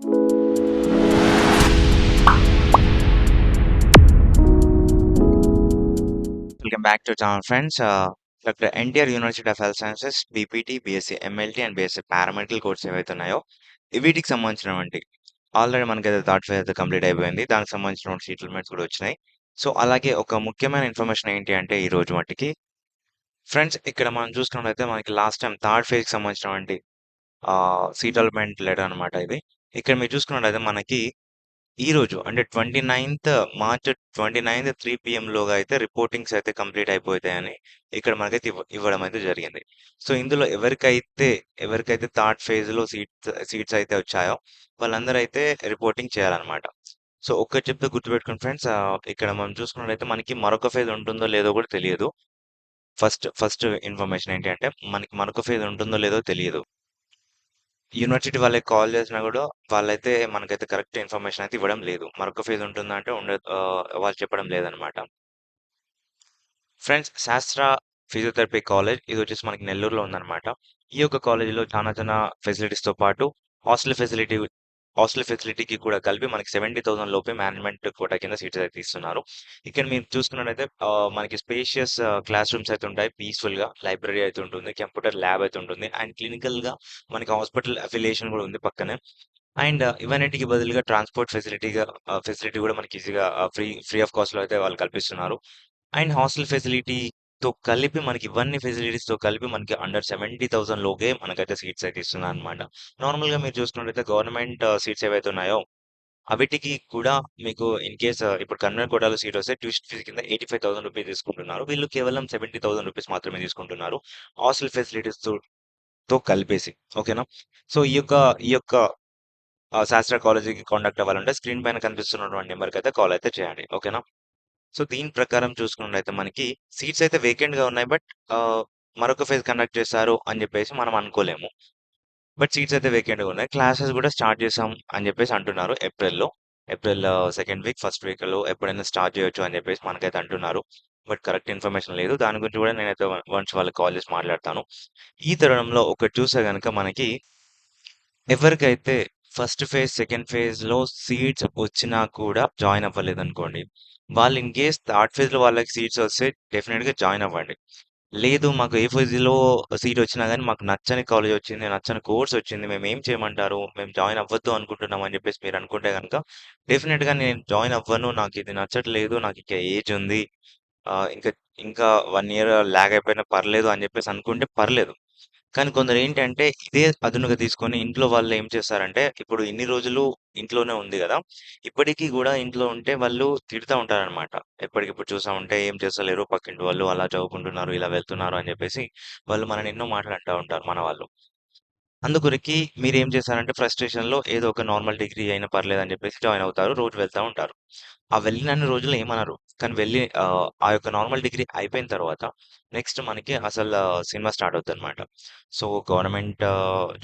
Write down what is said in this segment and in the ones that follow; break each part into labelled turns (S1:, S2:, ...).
S1: Welcome back to channel, friends. Dr. NTR University of Health Sciences, BPT, BSc MLT and BSc paramedical course ఏవైతే ఉన్నాయో వీటికి సంబంధించినటువంటి already మనకైతే third phase అయితే complete అయిపోయింది. దానికి సంబంధించిన సీట్మెంట్స్ కూడా వచ్చినాయి. సో అలాగే ఒక ముఖ్యమైన ఇన్ఫర్మేషన్ ఏంటి అంటే ఈ రోజు మట్టికి ఫ్రెండ్స్ ఇక్కడ మనం చూసుకున్నట్లయితే మనకి లాస్ట్ టైం థర్డ్ ఫేజ్ కి సంబంధించినటువంటి సీట్ అలాట్మెంట్ లెటర్ అనమాట ఇది. ఇక్కడ మీరు చూసుకున్నట్లయితే మనకి ఈ రోజు అంటే 29th మార్చ్ 29th 3 PM అయితే రిపోర్టింగ్స్ అయితే కంప్లీట్ అయిపోతాయని ఇక్కడ మనకైతే ఇవ్వడం అయితే జరిగింది. సో ఇందులో ఎవరికైతే థర్డ్ ఫేజ్ లో సీట్స్ అయితే వచ్చాయో వాళ్ళందరూ అయితే రిపోర్టింగ్ చేయాలన్నమాట. సో ఒక్కటి చెప్తే గుర్తుపెట్టుకోండి ఫ్రెండ్స్, ఇక్కడ మనం చూసుకున్నట్లయితే మనకి మరొక ఫేజ్ ఉంటుందో లేదో కూడా తెలియదు. ఫస్ట్ ఇన్ఫర్మేషన్ ఏంటి అంటే మనకి మరొక ఫేజ్ ఉంటుందో లేదో తెలియదు. యూనివర్సిటీ వాళ్ళకి కాల్ చేసినా కూడా వాళ్ళైతే మనకైతే కరెక్ట్ ఇన్ఫర్మేషన్ అయితే ఇవ్వడం లేదు. మరొక ఫేజ్ ఉంటుందా అంటే వాళ్ళు చెప్పడం లేదనమాట. ఫ్రెండ్స్, శాస్త్ర ఫిజియోథెరపీ కాలేజ్ ఇది వచ్చేసి మనకి నెల్లూరులో ఉందన్నమాట. ఈ యొక్క కాలేజీలో చాలా ఫెసిలిటీస్తో పాటు హాస్టల్ ఫెసిలిటీ హాస్టల్ ఫెసిలిటీకి కూడా కలిపి మనకి 70,000 లోపే మేనేజ్మెంట్ కోటా కింద సీట్స్ అయితే ఇస్తున్నారు. ఇక్కడ మీరు చూసుకున్నట్టయితే మనకి స్పేషియస్ క్లాస్ రూమ్స్ అయితే ఉంటాయి. పీస్ఫుల్గా లైబ్రరీ అయితే ఉంటుంది, కంప్యూటర్ ల్యాబ్ అయితే ఉంటుంది, అండ్ క్లినికల్గా మనకి హాస్పిటల్ అఫిలియేషన్ కూడా ఉంది పక్కనే. అండ్ ఇవన్నిటికి బదులుగా ట్రాన్స్పోర్ట్ ఫెసిలిటీ కూడా మనకి ఈజీగా ఫ్రీ ఆఫ్ కాస్ట్లో అయితే వాళ్ళు కల్పిస్తున్నారు. అండ్ హాస్టల్ ఫెసిలిటీతో కలిపి మనకి ఇవన్నీ ఫెసిలిటీస్తో కలిపి మనకి అండర్ 70,000 లోకే మనకైతే సీట్స్ అయితే ఇస్తున్నారు అనమాట. నార్మల్గా మీరు చూసుకున్నట్లయితే గవర్నమెంట్ సీట్స్ ఏవైతే ఉన్నాయో అవిటికి కూడా మీకు ఇన్ కేస్ ఇప్పుడు కన్వెంట్ కోటాలో సీట్ వస్తే ట్యూషన్ ఫీజు కింద 85,000 రూపీస్ తీసుకుంటున్నారు. వీళ్ళు కేవలం 70,000 రూపీస్ మాత్రమే తీసుకుంటున్నారు హాస్టల్ ఫెసిలిటీస్ తో కలిపేసి. ఓకేనా? సో ఈ యొక్క శాస్త్ర కాలేజీకి కాంటాక్ట్ అవ్వాలంటే స్క్రీన్ పైన కనిపిస్తున్నటువంటి నెంబర్కి అయితే కాల్ అయితే చేయండి. ఓకేనా? సో దీని ప్రకారం చూసుకున్నట్లయితే మనకి సీట్స్ అయితే వేకెంట్ గా ఉన్నాయి. బట్ మరొక ఫేజ్ కండక్ట్ చేస్తారు అని చెప్పేసి మనం అనుకోలేము. బట్ సీట్స్ అయితే వేకెంట్ గా ఉన్నాయి. క్లాసెస్ కూడా స్టార్ట్ చేసాం అని చెప్పేసి అంటున్నారు. April second week first week లో ఎప్పుడైనా స్టార్ట్ చేయొచ్చు అని చెప్పేసి మనకైతే అంటున్నారు. బట్ కరెక్ట్ ఇన్ఫర్మేషన్ లేదు. దాని గురించి కూడా నేనైతే వన్స్ వాళ్ళకి కాల్ చేసి మాట్లాడతాను. ఈ తరుణంలో ఒకటి చూస్తే గనుక మనకి ఎవరికైతే ఫస్ట్ ఫేజ్, సెకండ్ ఫేజ్‌లో సీట్స్ వచ్చినా కూడా జాయిన్ అవ్వలేదనుకోండి. వాళ్ళు ఇన్ కేస్ థర్డ్ ఫేజ్‌లో వాళ్ళకి సీట్స్ వస్తే డెఫినిట్‌గా జాయిన్ అవ్వండి. లేదు మాకు ఏ ఫేజ్‌లో సీట్ వచ్చినా గానీ మాకు నచ్చని కాలేజ్ వచ్చింది, నచ్చని కోర్స్ వచ్చింది. మేమేం చేయమంటారు? మేము జాయిన్ అవ్వద్దు అనుకుంటున్నాం అని చెప్పేసి మీరు అనుకుంటే గనుక డెఫినిట్‌గా నేను జాయిన్ అవ్వను. నాకిది నచ్చట్లేదు. నాకింకా ఏజ్ ఉంది. ఇంకా ఇంకా 1 ఇయర్ లాగ్ అయిపోయినా పర్లేదు అని చెప్పేసి అనుకుంటే పర్లేదు. కానీ కొందరేంటంటే, ఇదే అదునుగా తీసుకొని ఇంట్లో వాళ్ళు ఏం చేస్తారంటే, ఇప్పుడు ఇన్ని రోజులు ఇంట్లోనే ఉంది గదా! ఇప్పటికి గూడా ఇంట్లో ఉంటే వాళ్ళు తిడతా ఉంటారనమాట. ఎప్పటికిప్పుడు చూస్తా ఉంటే, "ఏం చేస్తలేరు పక్కింటి వాళ్ళు అలా చదువుకుంటున్నారు, ఇలా వెళ్తున్నారు" అని జెప్పేసి వాళ్ళు మనని ఎన్నో మాటలు అంటా ఉంటారు మన వాళ్ళు. అందుకొరకి మీరేం చేశారంటే ఫ్రస్ట్రేషన్‌లో ఏదో ఒక నార్మల్ డిగ్రీ అయినా పర్లేదని జెప్పేసి జాయిన్ అవుతారు. రోజు వెళ్తా ఉంటారు. ఆ వెళ్ళినన్ని రోజులు ఏమనరు. కానీ ఆ యొక్క నార్మల్ డిగ్రీ అయిపోయిన తర్వాత నెక్స్ట్ మనకి అసలు సినిమా స్టార్ట్ అవుద్దనమాట. సో, గవర్నమెంట్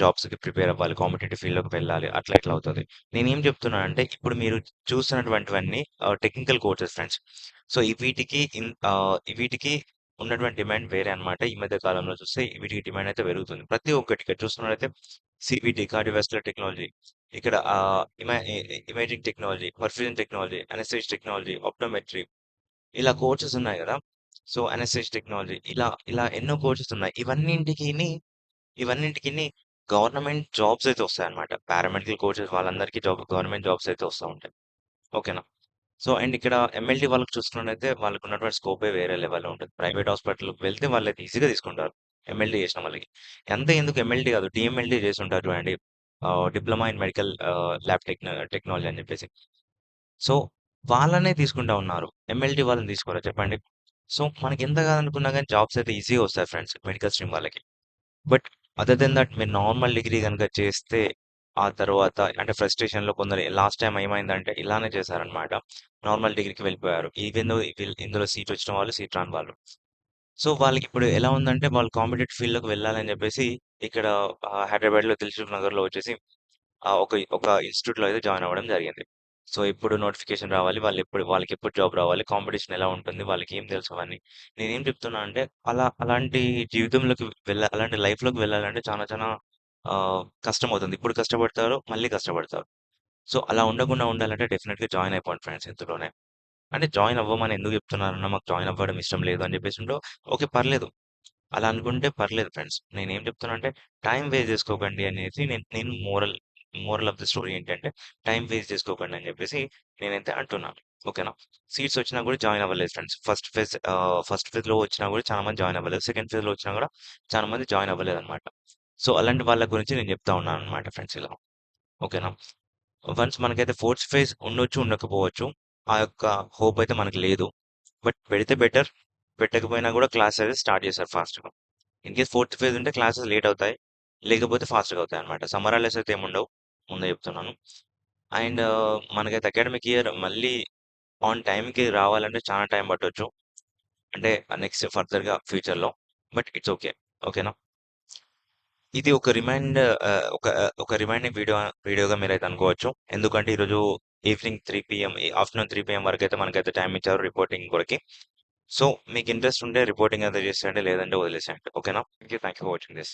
S1: జాబ్స్‌కి ప్రిపేర్ అవ్వాలి. కాంపిటీటివ్ ఫీల్డ్‌లోకి వెళ్ళాలి. అట్లా ఇట్లా అవుతది. నేనేం చెప్తున్నానంటే ఇప్పుడు మీరు చూస్తున్నటువంటివన్నీ టెక్నికల్ కోర్సెస్ ఫ్రెండ్స్. సో, వీటికి ఉన్నటువంటి డిమాండ్ వేరే అన్నమాట. ఈ మధ్య కాలంలో చూస్తే వీటికి డిమాండ్ అయితే పెరుగుతుంది. ప్రతి ఒక్కటి ఇక్కడ చూస్తున్నట్లయితే సీబీటీ కార్డియోవాస్కులర్ టెక్నాలజీ, ఇక్కడ imaging technology, perfusion technology, anaesthesia technology, optometry ఇలా కోర్సెస్ ఉన్నాయి గదా! సో, అనస్థీషియా టెక్నాలజీ ఇలా ఎన్నో కోర్సెస్ ఉన్నాయి. ఇవన్నింటికిని గవర్నమెంట్ జాబ్స్ అయితే వస్తాయన్నమాట. పారామెడికల్ కోర్సెస్ వాళ్ళందరికీ గవర్నమెంట్ జాబ్స్ అయితే వస్తా ఉంటాయి. ఓకేనా? సో, అండ్ ఇక్కడ ఎంఎల్‌టీ వాళ్ళకి చూసుకున్నట్టయితే వాళ్ళకున్నటువంటి స్కోపే వేరే లెవెల్‌లో ఉంటది. ప్రైవేట్ హాస్పిటల్‌కి వెళ్తే వాళ్ళైతే ఈజీగా తీసుకుంటారు. ఎంఎల్‌టీ చేసిన వాళ్ళకి. అంతే ఎందుకు ఎంఎల్‌టీ కాదు, డీఎంఎల్‌టీ చేసుంటారు చూడండి. డిప్లొమా ఇన్ మెడికల్ టెక్నాలజీ అని చెప్పేసి. సో, వాళ్ళనే తీసుకుంటా ఉన్నారు. ఎంఎల్‌టీ వాళ్ళని తీసుకోరా చెప్పండి? సో, మనకెంత కాదనుకున్నా గాని జాబ్స్ అయితే ఈజీగా వస్తాయి ఫ్రెండ్స్ మెడికల్ స్ట్రీమ్ వాళ్ళకి. బట్ అదర్ దెన్ దట్ మీరు నార్మల్ డిగ్రీ గనుక చేస్తే, ఆ తర్వాత అంటే ఫ్రస్ట్రేషన్‌లో కొందరు లాస్ట్ టైమ్ ఏమైందంటే ఇలానే చేశారనమాట. నార్మల్ డిగ్రీకి వెళ్ళిపోయారు. ఈవెన్ దో ఇందులో సీట్ వచ్చిన వాళ్ళు, సీట్ రాని వాళ్ళు. సో, వాళ్ళకిప్పుడు ఎలా ఉందంటే వాళ్ళు కాంపిటేటివ్ ఫీల్డ్‌లోకి వెళ్ళాలని చెప్పేసి ఇక్కడ హైదరాబాద్‌లో దిల్‌సుఖ్ నగర్‌లో వచ్చేసి ఒక ఇన్‌స్టిట్యూట్‌లో అయితే జాయిన్ అవ్వడం జరిగింది. సో, ఎప్పుడు నోటిఫికేషన్ రావాలి, వాళ్ళకెప్పుడు జాబ్ రావాలి, కాంపిటీషన్ ఎలా ఉంటుంది, వాళ్ళకేం తెలుసు అవన్నీ. నేనేం చెప్తున్నా అంటే అలాంటి అలాంటి లైఫ్‌లోకి వెళ్ళాలంటే చాలా చాలా కష్టమవుతుంది. ఇప్పుడు కష్టపడతారు, మళ్ళీ కష్టపడతారు. సో, అలా ఉండకుండా ఉండాలంటే డెఫినిట్‌గా జాయిన్ అయిపోండి ఫ్రెండ్స్ ఇందులోనే. అంటే జాయిన్ అవ్వమని ఎందుకు చెప్తున్నారన్న, మాకు జాయిన్ అవ్వడం ఇష్టం లేదు అని చెప్పేసింటే, ఓకే. పర్లేదు. అలా అనుకుంటే పర్లేదు ఫ్రెండ్స్. నేనేం చెప్తున్నా అంటే టైం వేస్ట్ చేసుకోకండి అనేసి నేను నేను మోరల్ ఆఫ్ ది స్టోరీ ఏంటంటే టైం వేస్ట్ చేసుకోకండి అని చెప్పేసి నేనైతే అంటున్నాను. ఓకేనా? సీట్స్ వచ్చినా కూడా జాయిన్ అవ్వలేదు ఫ్రెండ్స్. ఫస్ట్ ఫేజ్‌లో వచ్చినా కూడా చాలా మంది జాయిన్ అవ్వలేదు. సెకండ్ ఫేజ్‌లో వచ్చినా కూడా చాలా మంది జాయిన్ అవ్వలేదన్నమాట. సో, అలాంటి వాళ్ళ గురించి నేను చెప్తా ఉన్నానన్నమాట ఫ్రెండ్స్ ఇలా. ఓకేనా? వన్స్ మనకైతే ఫోర్త్ ఫేజ్ ఉండొచ్చు, ఉండకపోవచ్చు. ఆ యొక్క హోప్ అయితే మనకు లేదు. బట్ పెడితే బెటర్. పెట్టకపోయినా కూడా క్లాస్ అయితే స్టార్ట్ చేశారు ఫాస్ట్‌గా. ఇన్‌కేస్ ఫోర్త్ ఫేజ్ ఉంటే క్లాసెస్ లేట్ అవుతాయి. లేకపోతే ఫాస్ట్‌గా అవుతాయన్నమాట. సమ్మర్ హాలిడేస్ అయితే ఏముండవు. ముందే చెప్తున్నాను. అండ్ మనకైతే అకాడమిక్ ఇయర్ మళ్ళీ ఆన్ టైమ్‌కి రావాలంటే చాలా టైం పట్టొచ్చు. అంటే నెక్స్ట్ ఫర్దర్‌గా ఫ్యూచర్‌లో. But it's okay. ఓకేనా? ఇది ఒక ఒక రిమైండింగ్ వీడియోగా మీరైతే అనుకోవచ్చు. ఎందుకంటే ఈరోజు ఈవినింగ్ 3 పీఎం ఆఫ్టర్‌నూన్ 3 పీఎం వరకైతే మనకైతే టైమ్ ఇచ్చారు రిపోర్టింగ్ కొరకి. సో, మీకు ఇంట్రెస్ట్ ఉంటే రిపోర్టింగ్ అయితే చేసేయండి. లేదంటే వదిలేసేయండి. ఓకేనా? Thank you for watching this.